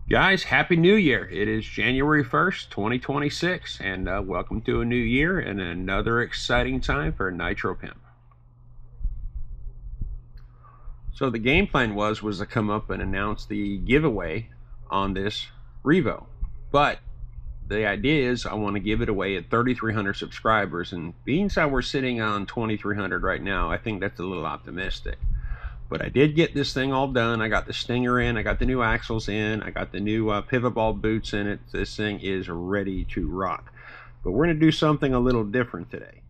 Guys, Happy New Year. It is January 1st, 2026, and welcome to a new year and another exciting time for NitroPimp. So the game plan was to come up and announce the giveaway on this Revo. But the idea is I want to give it away at 3,300 subscribers, and being that we're sitting on 2,300 right now, I think that's a little optimistic. But I did get this thing all done. I got the stinger in, I got the new axles in, I got the new pivot ball boots in it. This thing is ready to rock. But we're going to do something a little different today.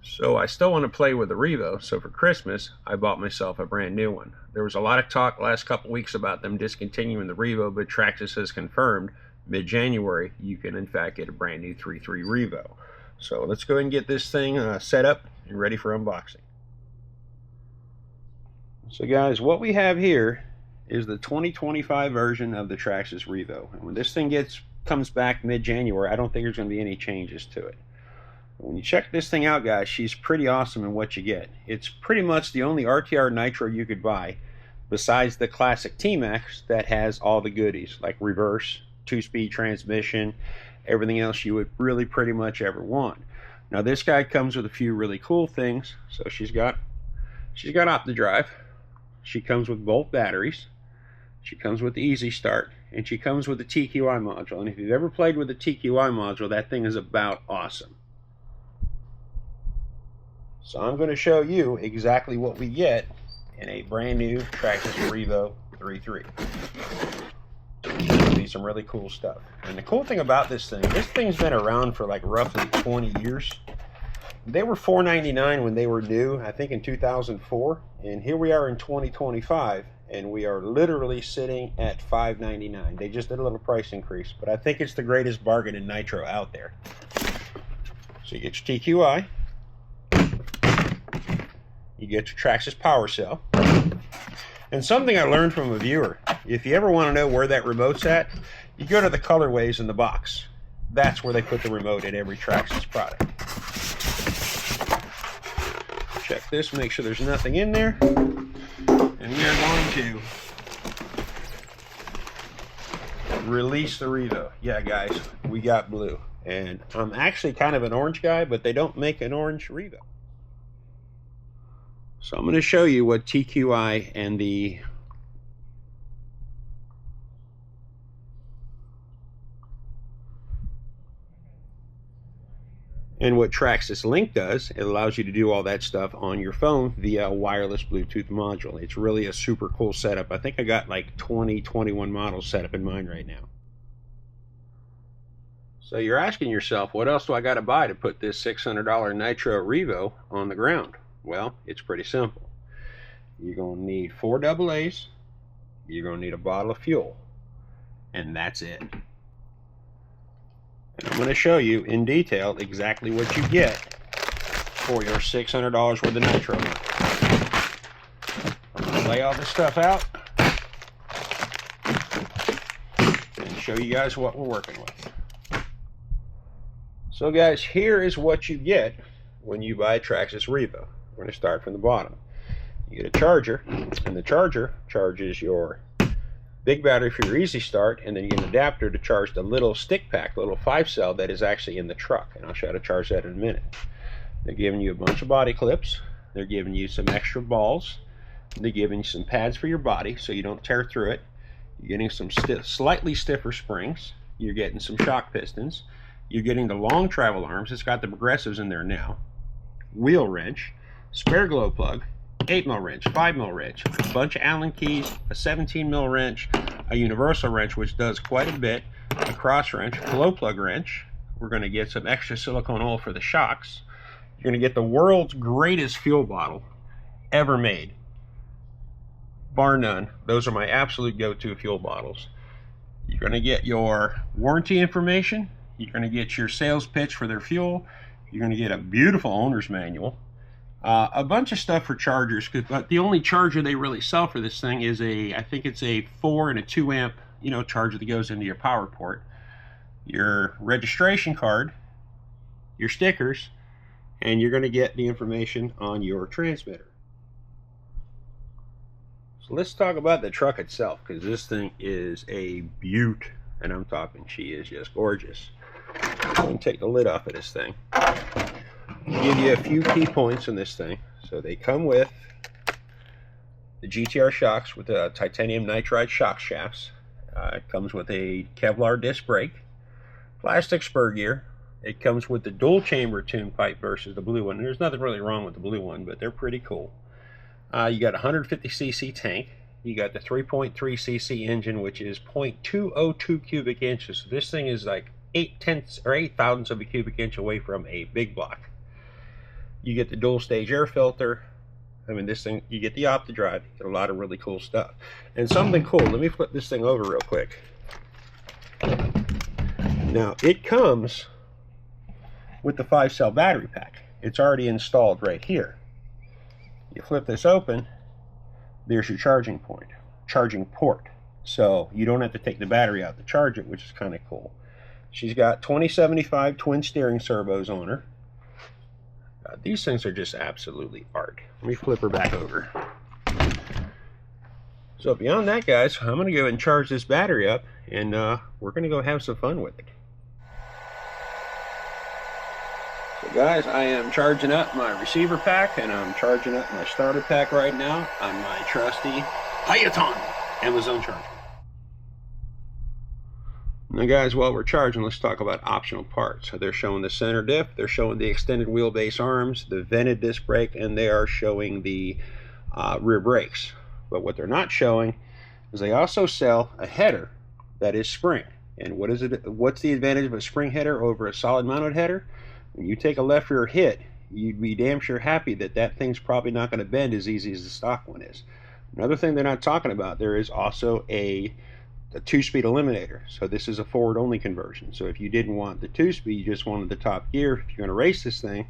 So I still want to play with the Revo, so for Christmas I bought myself a brand new one. There was a lot of talk last couple weeks about them discontinuing the Revo, but Traxxas has confirmed mid-January you can in fact get a brand new 3.3 Revo. So let's go ahead and get this thing set up and ready for unboxing. So guys, what we have here is the 2025 version of the Traxxas Revo. And when this thing comes back mid-January, I don't think there's going to be any changes to it. When you check this thing out, guys, she's pretty awesome in what you get. It's pretty much the only RTR Nitro you could buy besides the classic T-Max that has all the goodies like reverse, 2-speed transmission, everything else you would really pretty much ever want. Now this guy comes with a few really cool things. So she's got OptiDrive. She comes with both batteries. She comes with the Easy Start, and she comes with the TQI module. And if you've ever played with the TQI module, that thing is about awesome. So I'm going to show you exactly what we get in a brand new Traxxas Revo 3.3. It'll be some really cool stuff. And the cool thing about this thing's been around for like roughly 20 years. They were $499 when they were new, I think in 2004, and here we are in 2025, and we are literally sitting at $599. They just did a little price increase, but I think it's the greatest bargain in Nitro out there. So you get your TQI, you get your Traxxas power cell, and something I learned from a viewer, if you ever want to know where that remote's at, you go to the colorways in the box. That's where they put the remote in every Traxxas product. Check this, make sure there's nothing in there, and we are going to release the Revo. Yeah guys, we got blue, and I'm actually kind of an orange guy, but they don't make an orange Revo. So I'm going to show you what TQI and what Traxxas Link does. It allows you to do all that stuff on your phone via a wireless Bluetooth module. It's really a super cool setup. I think I got like 21 models set up in mine right now. So you're asking yourself, what else do I got to buy to put this $600 Nitro Revo on the ground? Well, it's pretty simple. You're going to need 4 AA's, you're going to need a bottle of fuel, and that's it. And I'm going to show you in detail exactly what you get for your $600 worth of Nitro. I'm going to lay all this stuff out and show you guys what we're working with. So guys, here is what you get when you buy a Traxxas Revo. We're going to start from the bottom. You get a charger, and the charger charges your big battery for your Easy Start, and then you get an adapter to charge the little stick pack, the little 5-cell that is actually in the truck, and I'll show you how to charge that in a minute. They're giving you a bunch of body clips, they're giving you some extra balls, they're giving you some pads for your body so you don't tear through it, you're getting some slightly stiffer springs, you're getting some shock pistons, you're getting the long travel arms, it's got the progressives in there now, wheel wrench, spare glow plug, 8mm wrench, 5mm wrench, a bunch of Allen keys, a 17mm wrench, a universal wrench which does quite a bit, a cross wrench, glow plug wrench. We're going to get some extra silicone oil for the shocks. You're going to get the world's greatest fuel bottle ever made, bar none. Those are my absolute go-to fuel bottles. You're going to get your warranty information. You're going to get your sales pitch for their fuel. You're going to get a beautiful owner's manual. A bunch of stuff for chargers, but the only charger they really sell for this thing is I think it's a 4 and a 2 amp, charger that goes into your power port. Your registration card, your stickers, and you're going to get the information on your transmitter. So let's talk about the truck itself, because this thing is a beaut, and I'm talking she is just gorgeous. Let me take the lid off of this thing. Give you a few key points in this thing. So they come with the GTR shocks with the titanium nitride shock shafts. It comes with a Kevlar disc brake, plastic spur gear. It comes with the dual chamber tune pipe versus the blue one. There's nothing really wrong with the blue one, but they're pretty cool. You got a 150cc tank. You got the 3.3cc engine, which is 0.202 cubic inches. So this thing is like 8/10 or 8/1000 of a cubic inch away from a big block. You get the dual stage air filter. I mean, this thing, you get the OptiDrive, you get a lot of really cool stuff. And something cool, let me flip this thing over real quick. Now, it comes with the 5-cell battery pack. It's already installed right here. You flip this open, there's your charging port. So you don't have to take the battery out to charge it, which is kind of cool. She's got 2075 twin steering servos on her. These things are just absolutely art. Let me flip her back over. So beyond that, guys, I'm going to go ahead and charge this battery up, and we're going to go have some fun with it. So guys, I am charging up my receiver pack, and I'm charging up my starter pack right now on my trusty Phaeton Amazon charger. Now guys, while we're charging, let's talk about optional parts. So they're showing the center diff, they're showing the extended wheelbase arms, the vented disc brake, and they are showing the rear brakes. But what they're not showing is they also sell a header that is spring. And what is it? What's the advantage of a spring header over a solid mounted header? When you take a left rear hit, you'd be damn sure happy that that thing's probably not going to bend as easy as the stock one is. Another thing they're not talking about, there is also a 2-speed eliminator. So this is a forward only conversion. So if you didn't want the 2-speed, you just wanted the top gear, if you're going to race this thing,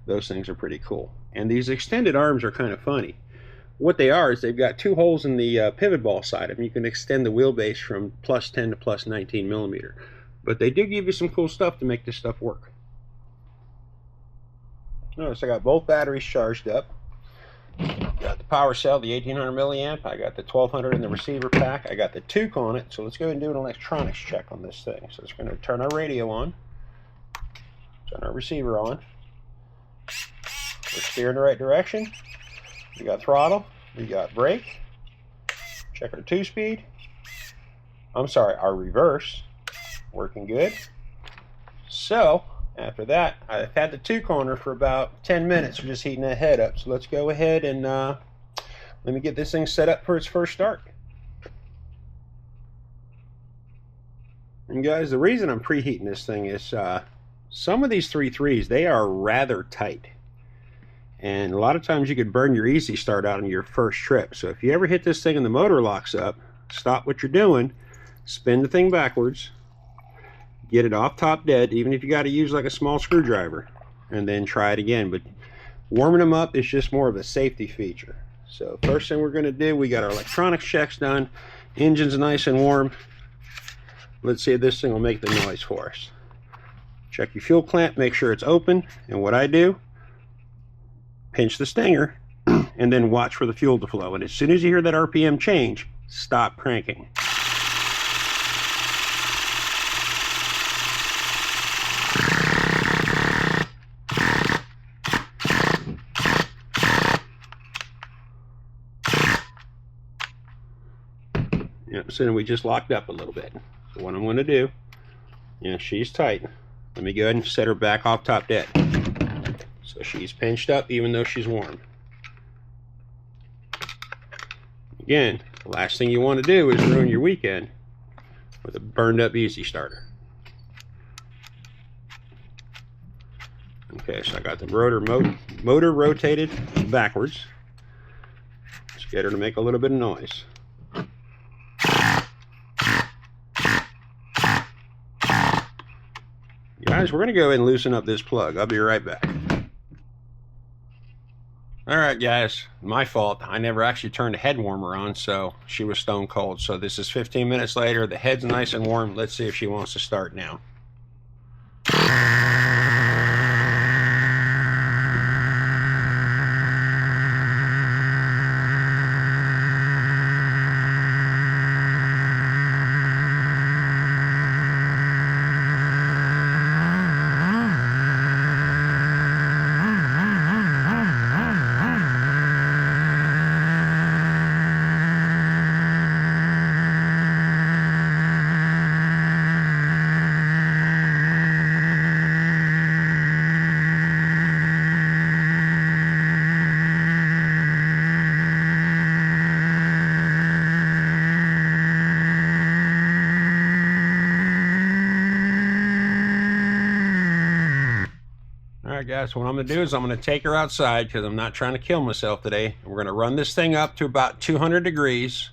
those things are pretty cool. And these extended arms are kind of funny. What they are is they've got 2 holes in the pivot ball side of them. You can extend the wheelbase from +10 to +19 millimeter. But they do give you some cool stuff to make this stuff work. Notice I got both batteries charged up. Got the power cell, the 1800 milliamp. I got the 1200 in the receiver pack. I got the toque on it. So let's go ahead and do an electronics check on this thing. So it's going to turn our radio on, turn our receiver on. We're steering the right direction. We got throttle. We got brake. Check our 2-speed. I'm sorry, our reverse. Working good. So after that, I've had the toque on her for about 10 minutes. We're just heating that head up. So let's go ahead and let me get this thing set up for its first start. And guys, the reason I'm preheating this thing is some of these 3.3s, they are rather tight. And a lot of times you could burn your easy start out on your first trip. So if you ever hit this thing and the motor locks up, stop what you're doing, spin the thing backwards, get it off top dead, even if you got to use like a small screwdriver, and then try it again. But warming them up is just more of a safety feature. So first thing we're going to do, we got our electronics checks done, engine's nice and warm. Let's see if this thing will make the noise for us. Check your fuel clamp, make sure it's open, and what I do, pinch the stinger and then watch for the fuel to flow, and as soon as you hear that RPM change, stop cranking. Yep, so then we just locked up a little bit. So what I'm going to do, she's tight. Let me go ahead and set her back off top dead. So she's pinched up even though she's warm. Again, the last thing you want to do is ruin your weekend with a burned up easy starter. Okay, so I got the motor rotated backwards. Let's get her to make a little bit of noise. Guys, we're going to go ahead and loosen up this plug. I'll be right back. Alright guys, my fault. I never actually turned the head warmer on, so she was stone cold. So this is 15 minutes later. The head's nice and warm. Let's see if she wants to start now. Alright guys, what I'm going to do is I'm going to take her outside because I'm not trying to kill myself today. We're going to run this thing up to about 200 degrees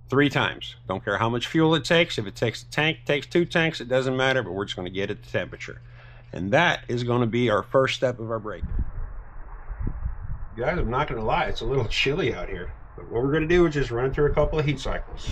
3 times. Don't care how much fuel it takes. If it takes a tank, takes 2 tanks, it doesn't matter, but we're just going to get it to temperature. And that is going to be our first step of our break. Guys, I'm not going to lie, it's a little chilly out here. But what we're going to do is just run it through a couple of heat cycles.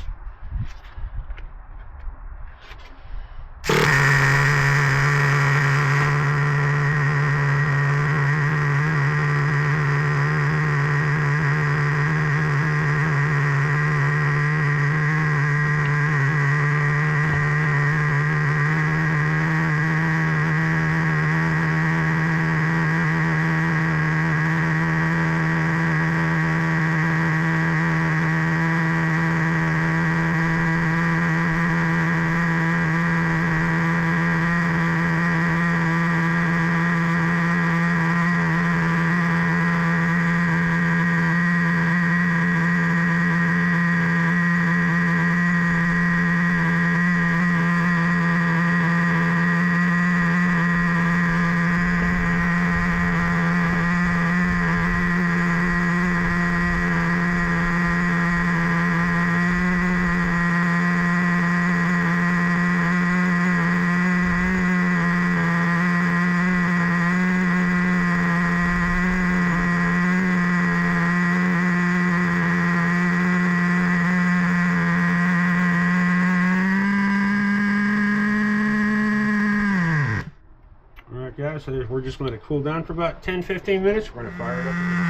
Guys, so we're just going to cool down for about 10-15 minutes. We're going to fire it up again.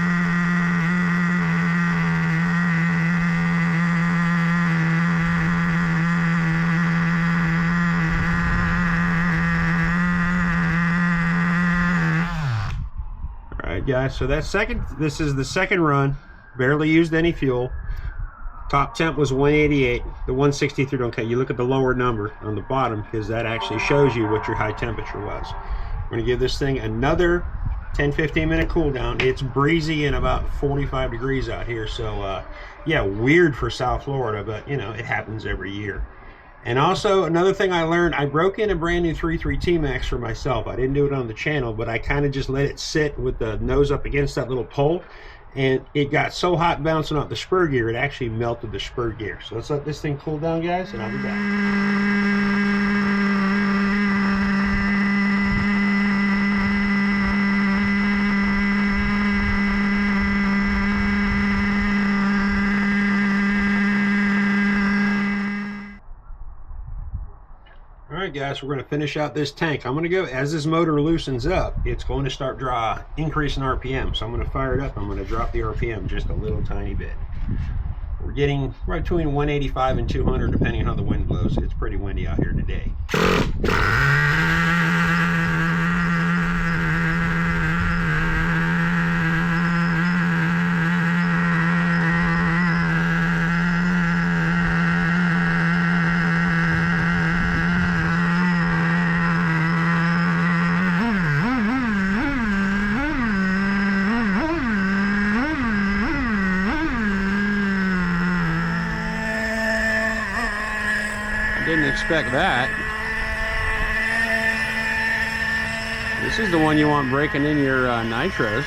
Alright guys, so this is the second run. Barely used any fuel. Top temp was 188. The 163 don't count. You look at the lower number on the bottom because that actually shows you what your high temperature was. We're going to give this thing another 10-15 minute cool down. It's breezy and about 45 degrees out here, so yeah, weird for South Florida, but you know, it happens every year. And also another thing I learned, I broke in a brand new 3.3 T-Max for myself. I didn't do it on the channel, but I kind of just let it sit with the nose up against that little pole, and it got so hot bouncing off the spur gear, it actually melted the spur gear. So let's let this thing cool down, guys, and I'll be back. Alright guys, we're going to finish out this tank. I'm going to go, as this motor loosens up, it's going to start increasing RPM. So I'm going to fire it up. I'm going to drop the RPM just a little tiny bit. We're getting right between 185 and 200 depending on how the wind blows. It's pretty windy out here today. Didn't expect that. This is the one you want breaking in your nitros.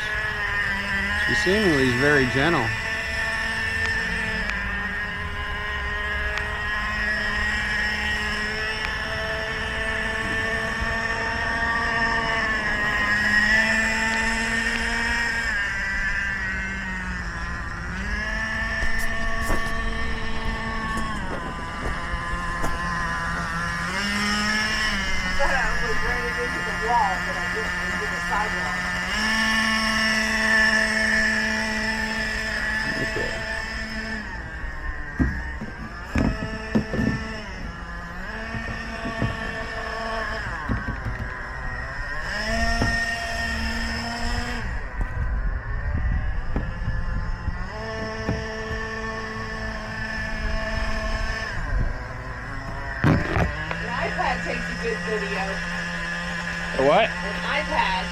She seemingly is very gentle. Okay. An iPad takes a good video. A what? An iPad.